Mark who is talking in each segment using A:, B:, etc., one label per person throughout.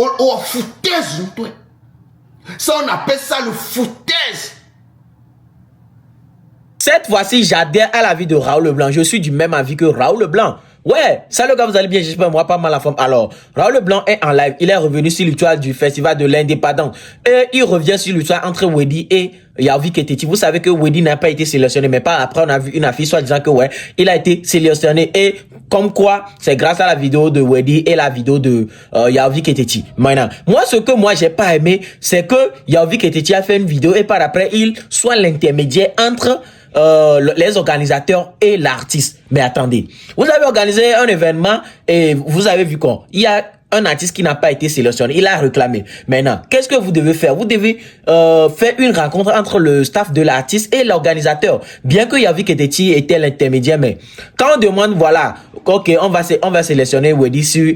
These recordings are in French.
A: Au foutaise, ça on appelle ça le foutaise.
B: Cette fois-ci, j'adhère à l'avis de Raoul Leblanc. Je suis du même avis que Raoul Leblanc. Ouais, salut gars, vous allez bien, j'espère moi pas mal la forme. Alors, Raoul Leblanc est en live, il est revenu sur l'histoire du festival de l'indépendance. Et il revient sur l'histoire entre Wedi et Yavik Eteti. Vous savez que Wedi n'a pas été sélectionné, mais par après on a vu une affiche soit disant que ouais, il a été sélectionné. Et comme quoi, c'est grâce à la vidéo de Wedi et la vidéo de Yavik Eteti. Maintenant, moi ce que moi j'ai pas aimé, c'est que Yavik Eteti a fait une vidéo et par après il soit l'intermédiaire entre les organisateurs et l'artiste. Mais attendez, vous avez organisé un événement et vous avez vu quoi? Il y a un artiste qui n'a pas été sélectionné, il a réclamé. Maintenant, qu'est-ce que vous devez faire? Vous devez faire une rencontre entre le staff de l'artiste et l'organisateur. Bien que Yavik Eteti était l'intermédiaire, mais quand on demande, voilà, ok, on va sélectionner Wedi sur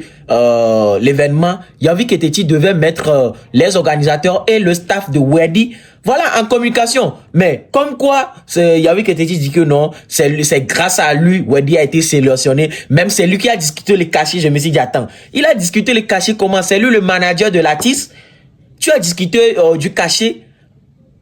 B: l'événement, Yavik Eteti devait mettre les organisateurs et le staff de Wedi, voilà, en communication. Mais comme quoi, Yavik Eteti dit que non, c'est grâce à lui, Wedi a été sélectionné. Même c'est lui qui a discuté les cachets. Je me suis dit, attends, il a discuté les cachets comment? C'est lui le manager de l'artiste. Tu as discuté du cachet.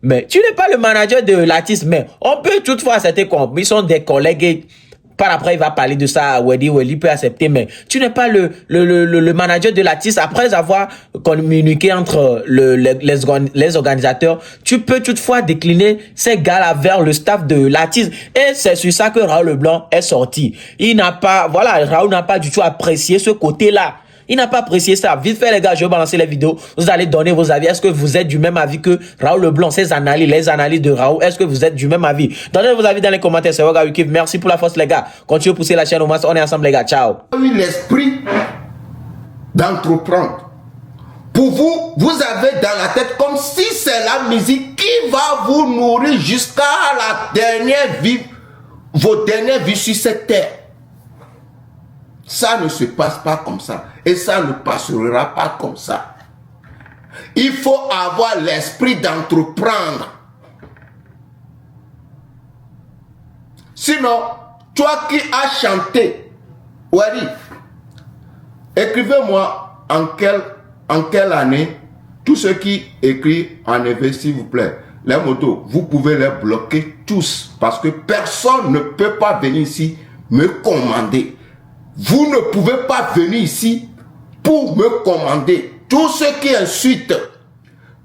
B: Mais tu n'es pas le manager de l'artiste. Mais on peut toutefois accepter qu'ils sont des collègues et par après il va parler de ça à Wedi peut accepter, mais tu n'es pas le manager de l'artiste. Après avoir communiqué entre les organisateurs, tu peux toutefois décliner ces gars-là vers le staff de l'artiste. Et c'est sur ça que Raoul Leblanc est sorti. Il n'a pas, voilà, Raoul n'a pas du tout apprécié ce côté-là. Il n'a pas apprécié ça. Vite fait les gars, je vais balancer les vidéos. Vous allez donner vos avis. Est-ce que vous êtes du même avis que Raoul Leblanc, ses analyses, les analyses de Raoul? Est-ce que vous êtes du même avis? Donnez vos avis dans les commentaires. C'est Waga Wikif. Merci pour la force les gars. Continuez à pousser la chaîne au max. On est ensemble les gars. Ciao.
A: Eu l'esprit d'entreprendre. Pour vous, vous avez dans la tête comme si c'est la musique qui va vous nourrir jusqu'à la dernière vie, vos dernières vies sur cette terre. Ça ne se passe pas comme ça. Et ça ne passera pas comme ça. Il faut avoir l'esprit d'entreprendre. Sinon, toi qui as chanté, Wadi, écrivez-moi en quelle année, tous ceux qui écrivent en effet, s'il vous plaît, les motos, vous pouvez les bloquer tous. Parce que personne ne peut pas venir ici me commander. Vous ne pouvez pas venir ici pour me commander. Tous ceux qui insultent,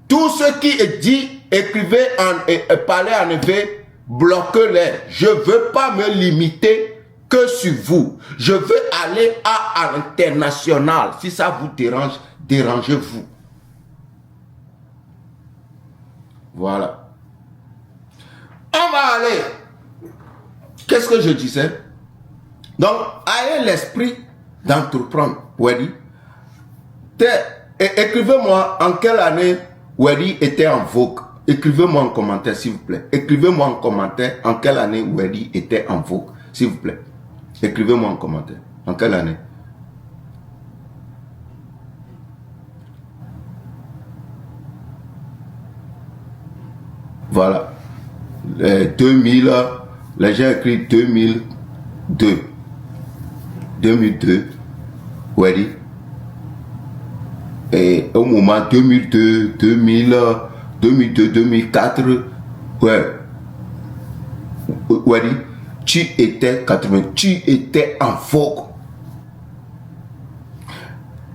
A: tous ceux qui disent, écrivez et parlez en effet, bloquez-les. Je ne veux pas me limiter que sur vous. Je veux aller à l'international. Si ça vous dérange, dérangez-vous. Voilà. On va aller. Qu'est-ce que je disais? Donc, ayez l'esprit d'entreprendre. Wedi. Écrivez-moi en quelle année Wedi était en vogue. Écrivez-moi en commentaire, s'il vous plaît. Écrivez-moi en commentaire en quelle année Wedi était en vogue, s'il vous plaît. Écrivez-moi en commentaire. En quelle année? Voilà. 2000, les gens écrivent 2002. 2002, Wedi. Et au moment 2002, 2004, ouais, Wedi, tu étais 80, tu étais en vogue.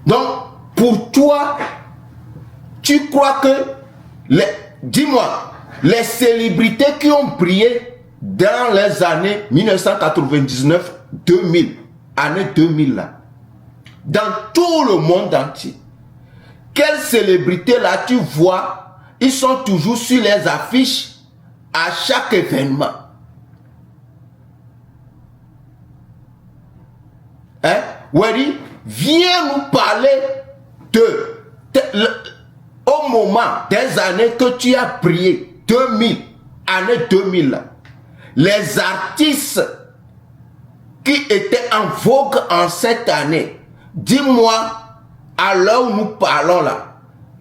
A: Donc, pour toi, tu crois que, dis-moi, les célébrités qui ont brillé dans les années 1999-2000, année 2000 là, dans tout le monde entier, quelles célébrités là tu vois, ils sont toujours sur les affiches à chaque événement. Hein? Wedi, viens nous parler au moment des années que tu as brillé, 2000, année 2000 là, les artistes qui étaient en vogue en cette année. Dis-moi, à l'heure où nous parlons là,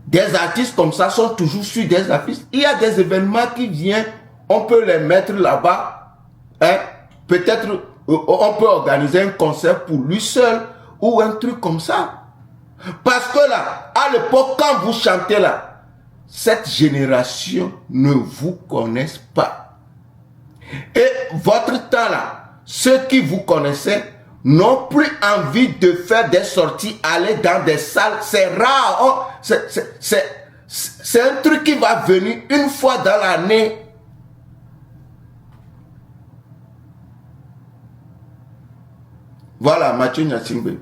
A: des artistes comme ça sont toujours sur des affiches. Il y a des événements qui viennent, on peut les mettre là-bas. Hein? Peut-être on peut organiser un concert pour lui seul ou un truc comme ça. Parce que là, à l'époque, quand vous chantez là, cette génération ne vous connaissent pas. Et votre temps là, ceux qui vous connaissaient n'ont plus envie de faire des sorties, aller dans des salles. C'est rare. Oh, c'est un truc qui va venir une fois dans l'année. Voilà, Mathieu Nyasingbe.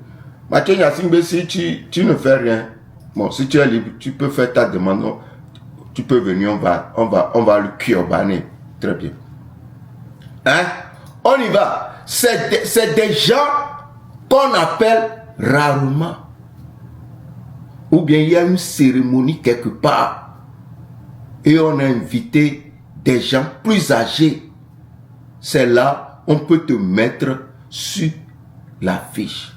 A: Mathieu Nyasingbe, si tu ne fais rien, bon, si tu es libre, tu peux faire ta demande. Non, tu peux venir, on va le curbaner. Très bien. Hein? On y va. C'est des gens qu'on appelle rarement. Ou bien il y a une cérémonie quelque part et on a invité des gens plus âgés. C'est là on peut te mettre sur l'affiche.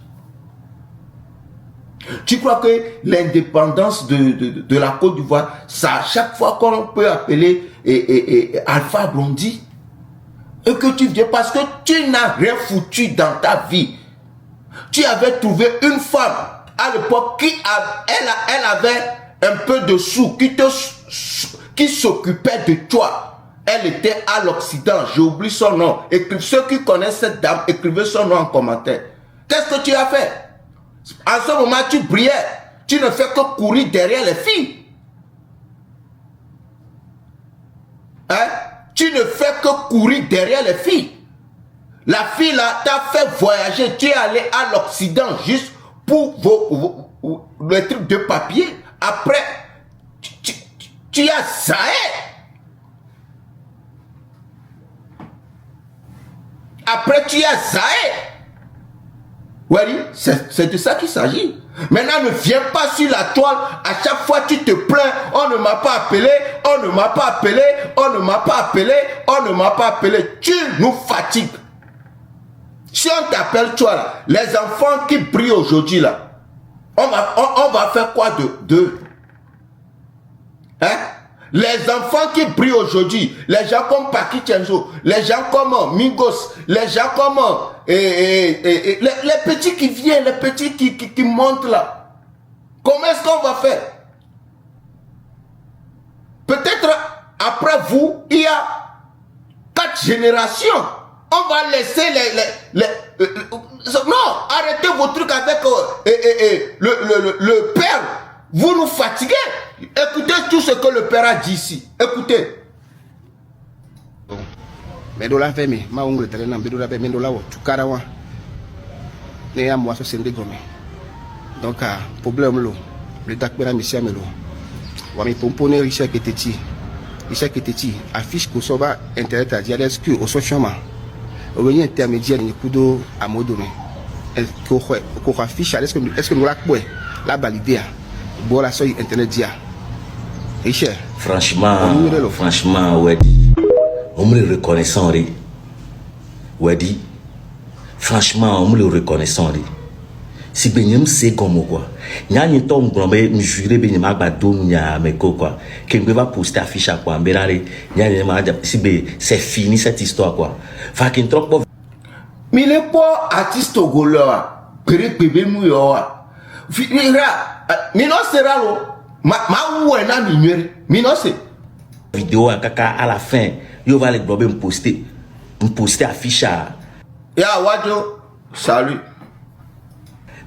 A: Tu crois que l'indépendance de la Côte d'Ivoire, ça, chaque fois qu'on peut appeler Alpha Blondy, et que tu viens parce que tu n'as rien foutu dans ta vie. Tu avais trouvé une femme à l'époque qui elle avait un peu de sous, qui s'occupait de toi. Elle était à l'Occident, j'ai oublié son nom. Ceux qui connaissent cette dame, écrivez son nom en commentaire. Qu'est-ce que tu as fait? En ce moment, tu brillais. Tu ne fais que courir derrière les filles. Hein? Tu ne fais que courir derrière les filles. La fille là t'a fait voyager. Tu es allé à l'Occident juste pour les trucs de papier. Après, tu as zaé. Après, tu as zaé. Oui, c'est de ça qu'il s'agit. Maintenant, ne viens pas sur la toile. À chaque fois, tu te plains. On ne m'a pas appelé. On ne m'a pas appelé. On ne m'a pas appelé. On ne m'a pas appelé. Tu nous fatigues. Si on t'appelle toi là, les enfants qui brillent aujourd'hui là, on va faire quoi de hein? Les enfants qui brillent aujourd'hui, les gens comme Paki Chenzo, les gens comme Mingos, les gens comme les petits qui viennent, les petits qui montent là. Comment est-ce qu'on va faire? Peut-être après vous, il y a 4 générations. On va laisser non, arrêtez vos trucs avec le père. Vous nous fatiguez. Écoutez tout ce que le père a dit ici. Écoutez.
C: Mais de la femme, ma ongle terrain, mais de la femme, de la tu carawa. Ne ya moi c'est gomme. Donc problème lo, le takbera monsieur melo. Wa mi pomponer Richard Keteti. Richard Keteti affiche que ça va internet à dire est-ce que au social au niveau intermédiaire ni kudo à modone. Ko affiche est-ce que nous la quoi la validé. Bon la sur internet dia. Richard.
D: Franchement, ouais. On me le reconnaissant, ouais. Franchement, on me le reconnaissant, si benyam c'est comme quoi. Nya ni tom grombe me jurer benyam agba dom nya me quoi. Que me va poster affiche à quoi. Mbelare nya ni ma si be c'est fini cette histoire quoi. Fa kin trop.
A: Mais les pas artiste goloa, pere bébé mouyoa. Fira, mino sera lo. Ma oué na minure. Mino c'est
D: Vidéo à kaka à la fin, yo va les grombe me poster affiche à.
A: Ya wajo, salut.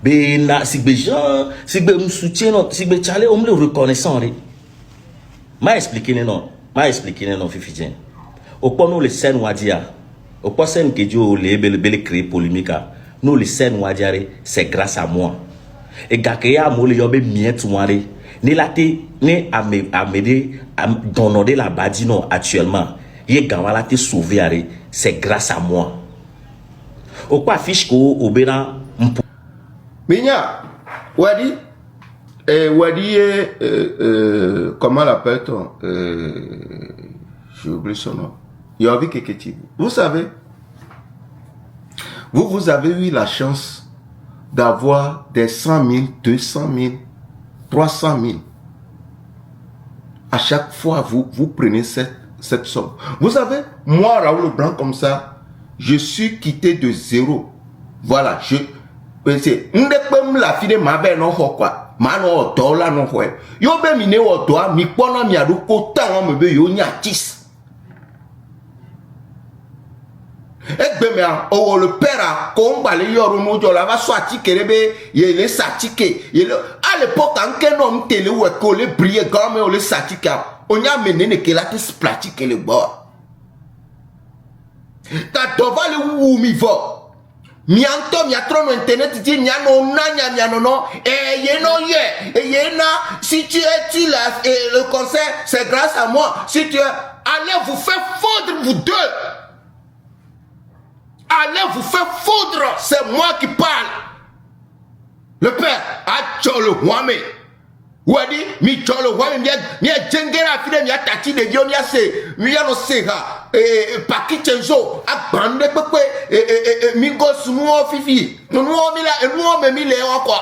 D: Mais là, si les gens, si me soutien, si les Charlie, on me le reconnaissant, m'a expliqué non, Fifidien. Au point nous les scènes wadia, au point scène que Dieu les belle créer polémique, nous les scènes wadia, c'est grâce à moi. Et gakaya mo le yobe miette moire, ni laté, ni à m'aider à donner la badino actuellement. Yé gawala te sauvé, c'est grâce à moi. Au quoi fiche ko obéra.
A: Minya, Wadi, comment l'appelle-t-on? J'ai oublié son nom. Yovi Keketi. Vous savez, vous avez eu la chance d'avoir des 100 000, 200 000, 300 000. À chaque fois, vous prenez cette somme. Vous savez, moi, Raoul Blanc, comme ça, je suis quitté de zéro. Voilà, c'est la fille de ma belle non quoi. mano oto la no hwe yo be mi ne oto a mi pona mi adu ko tan o me be yo nya tis egbe me o le père ko ngba le yoru no jo la va so atike rebe ye le satike ye le à l'époque en que no mtele we ko le briller grand mais o le satike onya menene ke la te splatike le bo ta dova le wu mi vo mianto miatro no internet ti miano nanya miano no ye no ye na si tu es le concert c'est grâce à moi si tu allez vous faire fondre vous deux allez vous faire fondre c'est moi qui parle le père a cholo wame wadi mi cholo wame mi jengera fide mi atati de dio mi ase mi ya no se ha paki chenzo a bande pepe mi go sumo fifi no mi la no me mi le kwa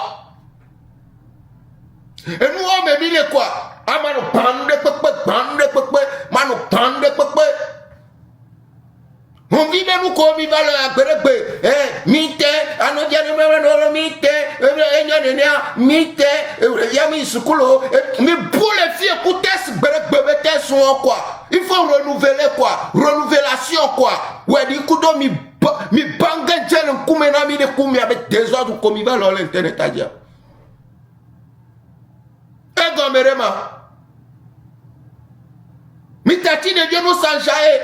A: no me mi le kwa amano bande pepe mano bande pepe on vit même comme il va le mite anodia no mite mite yami sukulo mi boule fille coutesse bebe son quoi il faut renouveler quoi renouvelation quoi ouais di kudo mi banga jel kumena mi de kumi avec désordre comme il va l'internet à dire et gomerema mi tati de Dieu nous s'enjailler.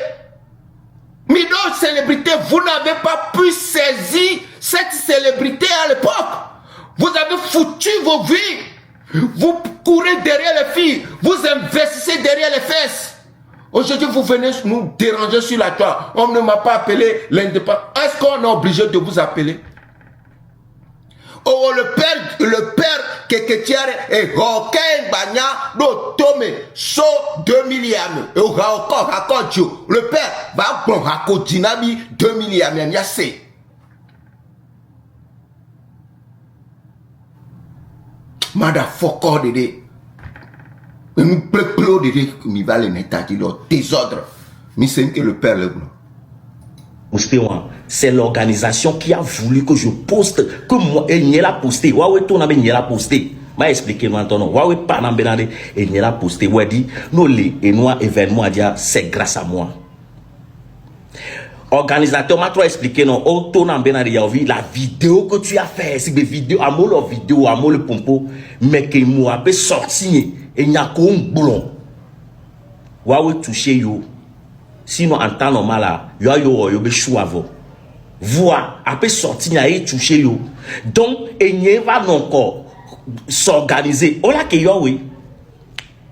A: Mais d'autres célébrités, vous n'avez pas pu saisir cette célébrité à l'époque. Vous avez foutu vos vies. Vous courez derrière les filles. Vous investissez derrière les fesses. Aujourd'hui, vous venez nous déranger sur la toile. On ne m'a pas appelé l'indépendant. Est-ce qu'on est obligé de vous appeler? Oh, le père Keketiare et Roken Banya do Tome so 2 milliards. Et au Rakonjo, le père va prendre Rakodinami 2 milliards. Yase. Motherfucker Dede. Nous pleu Dede, mi va les netati dans désordre. Mi c'est que le père le blanc.
D: C'est l'organisation qui a voulu que je poste, que moi, et n'y a posté. Waouh, tout n'a pas posté. M'a expliqué maintenant. Waouh, pas n'a pas et n'y a posté. Ouais, dit, nous les et nous événement à dire, c'est grâce à moi. Organisateur m'a trop expliqué non. Oh, tout n'a pas dit, la vidéo que tu as fait, c'est des vidéos, à moi la vidéo, à moi le pompo, mais que moi a sorti et n'y a qu'un boulon. Waouh, touché yo. Sinon, en temps normal, là, yo be chou avant. Voix, après sortir, y toucher yo. Donc, il n'y va encore s'organiser. On l'a que yo, oui.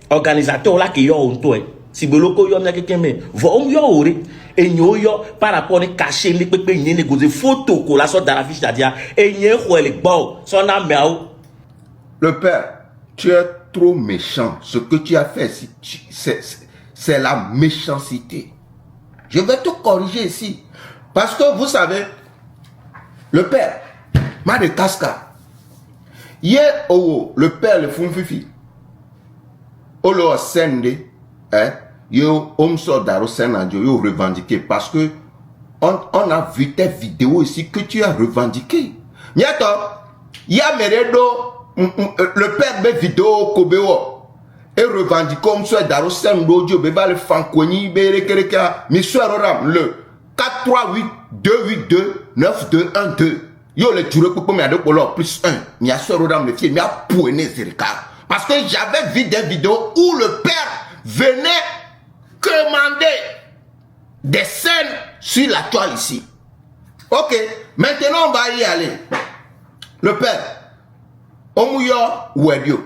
D: Organisateur, on l'a que yo, on toi. Si beloko yo, n'a quelqu'un, mais, vous, yo, oui. Et yo, par rapport à cacher, les pépés, n'y négocier photo, qu'on la sorte dans la fiche d'Adia. Et n'y a les bon, son âme,
A: le père, tu es trop méchant. Ce que tu as fait, c'est la méchanceté. Je vais te corriger ici. Parce que vous savez, le père, m'a de casca. Hier, le père, le fou fifi. Olo sende, yo, omso daro senadio, yo revendiqué. Parce que, on a vu tes vidéos ici que tu as revendiqué. Niato, ya meredo, le père de vidéo kobeo. Et revendique comme soit Daro Sendodio, Beba le Fankoni, Berekereka, Monsieur Roram, le 438-282-9212. Yo le ture pour me aller pour plus 1. Monsieur Roram, le fils, mais a poigné Zerika. Parce que j'avais vu des vidéos où le père venait commander des scènes sur la toile ici. Ok, maintenant on va y aller. Le père, Omuyo Wedio.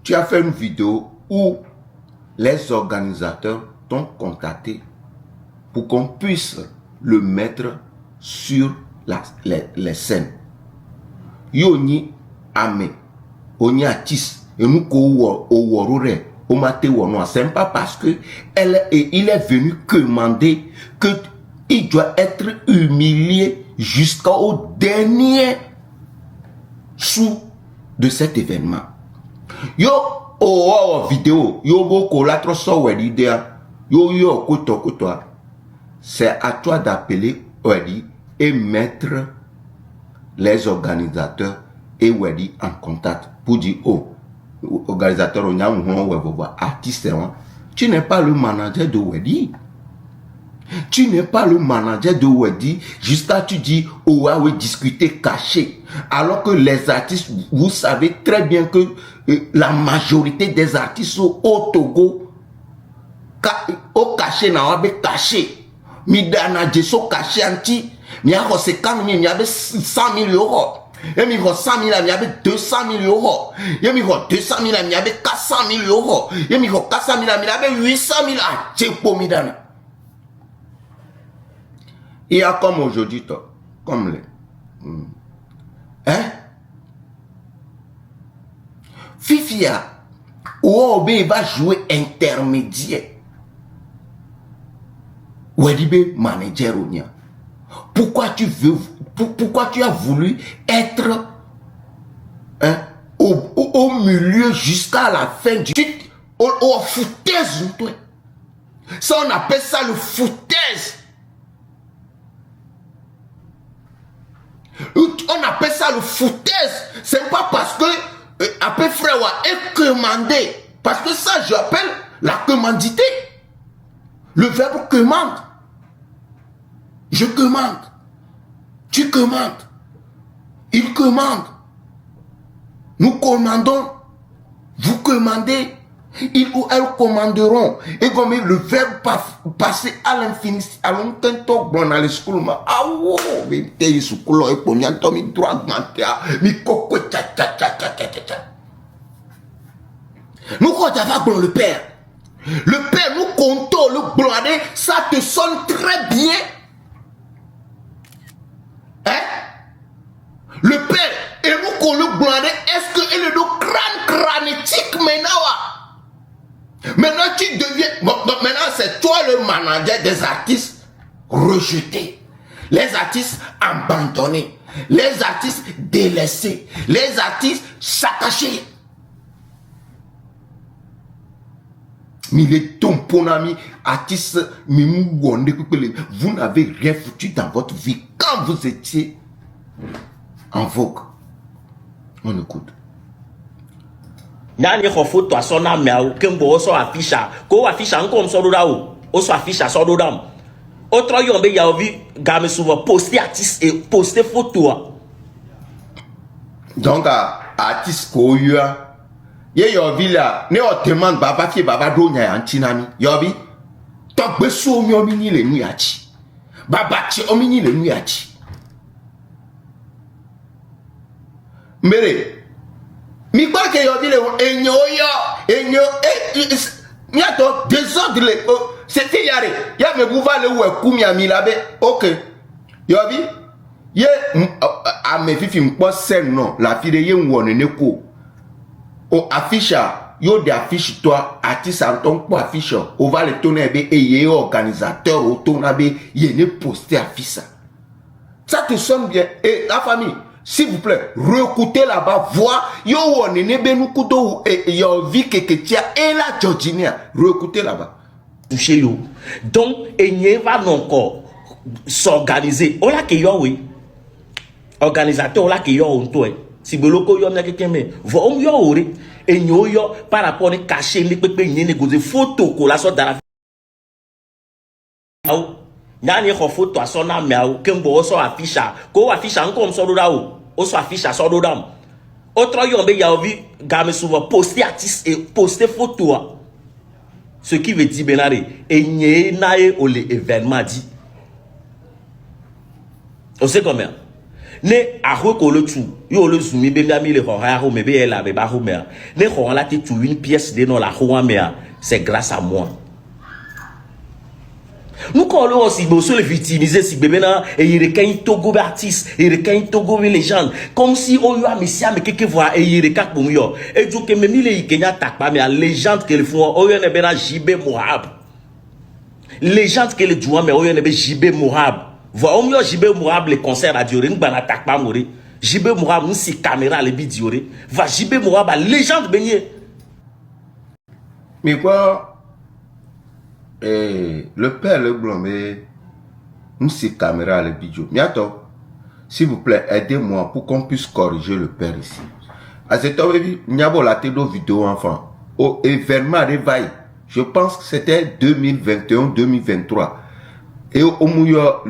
A: Tu as fait une vidéo où les organisateurs t'ont contacté pour qu'on puisse le mettre sur les scènes. Yoni Ame, Oni Atis, et nous c'est pas parce que il est venu commander que il doit être humilié jusqu'au dernier sou de cet événement. Yo vidéo yo boko la trop so wedi dia yo koto c'est à toi d'appeler Wedi et mettre les organisateurs et Wedi en contact pour dire, oh, organisateur, on a un artiste, tu n'es pas le manager de Wedi. Tu n'es pas le manager de Wedi jusqu'à tu dis, oh, oui, discuter caché. Alors que les artistes, vous savez très bien que la majorité des artistes au Togo, au caché, n'a pas caché. Midana Jeso caché anti, il y a 50 000, il y avait 100 000 euros. Il y a 100 000, il y avait 200 000 euros. Il y a 200 000, il y avait 400 000 euros. Il y a 400 000, il y avait 800 000. Ah, c'est pour Midana. Il y a comme aujourd'hui, comme les. Hein? Fifia, Ouobe va jouer intermédiaire. Wedibe manager ou nia. Pourquoi tu as voulu être au milieu jusqu'à la fin du au foutaise. Ça on appelle ça le foutaise. On appelle ça le foutaise. C'est pas parce que après frère est commandé. Parce que ça j'appelle la commandité. Le verbe commande. Je commande. Tu commandes. Il commande. Nous commandons. Vous commandez. Ils ou elles commanderont. Et comme le verbe passer à l'infini, à longtemps, bon, dans les schools, ah, wow, mais t'es sous couleur, et pour m'y entendre, mi droit, mi coco, tcha, tcha, tcha, tcha, tcha, tcha. Nous, quand tu vas dans le Père, nous comptons le blindé, ça te sonne très bien. Hein? Le Père, et nous qu'on le blindé, est-ce qu'il est le crâne crânétique maintenant? Maintenant tu deviens, maintenant c'est toi le manager des artistes rejetés, les artistes abandonnés, les artistes délaissés, les artistes saccagés. Mais les tomponami artistes, vous n'avez rien foutu dans votre vie quand vous étiez en vogue. On écoute.
D: Nani photo asona meau kembo so afisha ko afisha nkom so doda o so afisha so doda autre yombe ya ovi game souvent poster artiste et poster photo.
A: Donc artiste ko yua ye yovi la ne o demande baba fi baba do nya antinami yovi to gbesu omi omi ni le nu yachi baba ti omi ni le nu yachi mere mi crois que yovi le enyo miato désordre le c'était yare ya me bouva le we kumia mi labe OK yovi ye a me fifi mpo sen non la fi de ye won ne ko o afficha yo de affiche toi artiste en ton pour affiche on va le tourner be et ye organisateur au tourner be ye ne poster affiche ça te sonne bien et la famille s'il vous plaît réécoutez là-bas voir yo won ne be nu kudo et yo vi keketia et la Georginia réécoutez là-bas
D: toucher yo donc et n'y va non encore s'organiser on la que yo oui organisateur on la que yo on toi si boloko yo na quelqu'un mais vom yo ore et nyo yo par rapport à cacher les pepe ni négocier photo ko la sorte dans la au nyani ko photo asona me au kembo so afisha ko afisha nkom so do da o so afisha so do dam autre yo be ya ovi game souvent poster artiste et poster photo ce qui veut dire benare et nye nae o le événement dit on sait combien ne ahwe ko le tu yo le zumi be mi le ho ha ho me be la be ba ho me ne ho la ti tu une pièce de non la ho me c'est grâce à moi nous quand on aussi beau le victimiser si bébé na et il recueille Togo artiste il recueille Togo légende comme si on yo a messia mais quelque voix et il recueille pour yo et du que même les Kenya tak pas mais la légende que le font on yo ne be na Jibé Mohab légende que le joie mais on yo ne be Jibé Mohab voit on yo Jibé Mohab le concert à durer nous bana tak pas mourir Jibé Mohab nous si caméra le vidéo va Jibé Mohab légende beigné
A: mais quoi le père le blond mais nous c'est caméra le vidéo miato s'il vous plaît, aidez-moi pour qu'on puisse corriger le père ici. À cette heure, il y a la vidéo enfant. Au événement réveil, je pense que c'était 2021-2023. Et au Mouya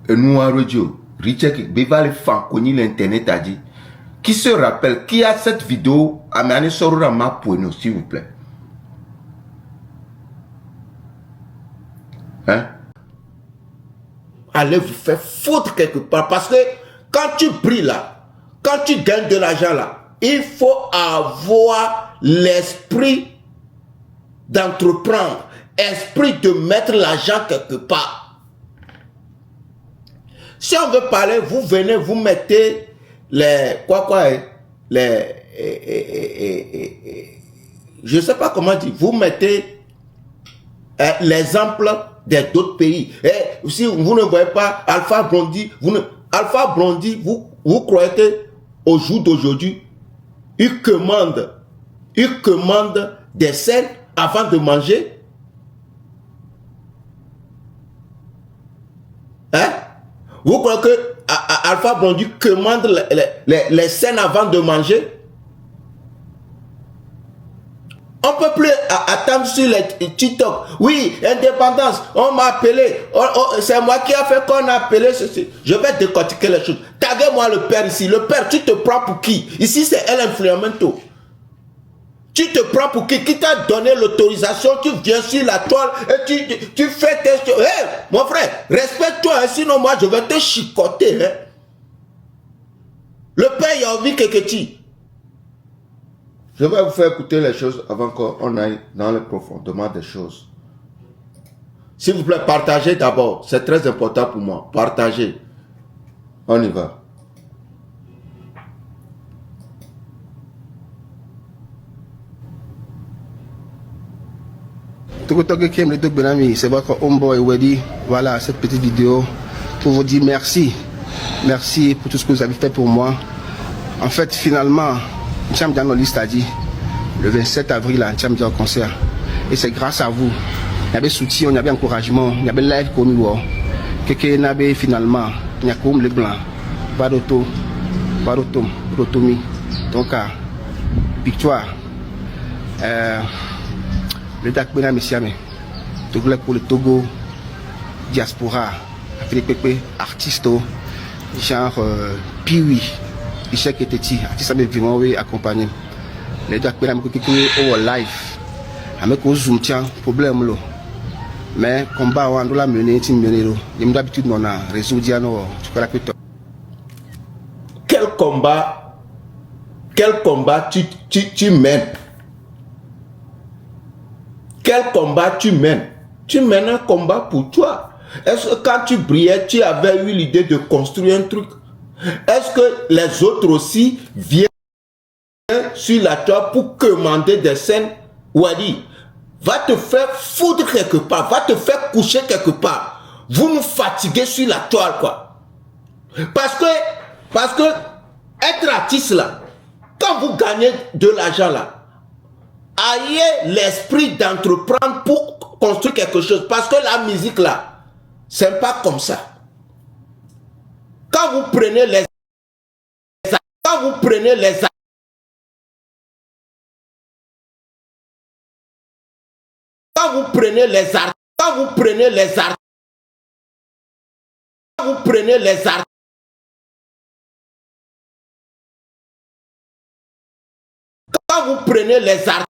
A: nous en radio, Richard Beval Fankoni l'internet a dit. Qui se rappelle, qui a cette vidéo à Mane Sorama pour nous, s'il vous plaît? Hein? Allez vous faire foutre quelque part. Parce que quand tu brilles là, quand tu gagnes de l'argent là, il faut avoir l'esprit d'entreprendre, esprit de mettre l'argent quelque part. Si on veut parler, vous venez, vous mettez les je sais pas comment dire, vous mettez l'exemple d'autres pays. Et si vous ne voyez pas Alpha Blondy, Alpha Blondy, vous croyez que au jour d'aujourd'hui, il commande des scènes avant de manger? Hein? Vous croyez que Alpha Blondy commande les scènes avant de manger? On peut plus attendre sur les TikTok. Oui, indépendance, on m'a appelé. C'est moi qui a fait qu'on a appelé ceci. Je vais décortiquer les choses. Taguez-moi le père ici. Le père, tu te prends pour qui? Ici, c'est El Influamento. Tu te prends pour qui? Qui t'a donné l'autorisation? Tu viens sur la toile et tu fais tes choses. Hey, mon frère, respecte-toi, hein, sinon moi je vais te chicoter. Hein. Le père, il a envie que tu. Je vais vous faire écouter les choses avant qu'on aille dans le profondément des choses. S'il vous plaît, partagez d'abord. C'est très important pour moi. Partagez. On y va.
C: C'est votre Homeboy Weddy. Voilà cette petite vidéo pour vous dire merci. Merci pour tout ce que vous avez fait pour moi. En fait, finalement, Ntcham Liste a dit le 27 avril à Ntcham au concert. Et c'est grâce à vous. Il y avait soutien, il y avait encouragement, il y avait live comme nous. Quelqu'un avait finalement, il y a comme le blanc. Rotomi. Donc, victoire. Le Dakbena Messiame, pour le Togo, diaspora, Philippe artiste, genre Piwi, Ishek et Teti, artiste avec vraiment accompagné. Le Dakbena au live, avec au zoom tiens, problème là. Mais combat on doit la mener, il y a d'habitude on a résolu tu peux la péter.
A: Quel combat tu mènes? Quel combat tu mènes? Tu mènes un combat pour toi. Est-ce que quand tu brillais, tu avais eu l'idée de construire un truc? Est-ce que les autres aussi viennent sur la toile pour commander des scènes? Wadi, va te faire foutre quelque part, va te faire coucher quelque part. Vous nous fatiguez sur la toile, quoi. Parce que être artiste là, quand vous gagnez de l'argent là, ayez l'esprit d'entreprendre pour construire quelque chose. Parce que la musique là, c'est pas comme ça. Quand vous prenez les arts, quand vous prenez les arts, quand vous prenez les arts, quand vous prenez les arts, quand vous prenez les arts, quand vous prenez les arts,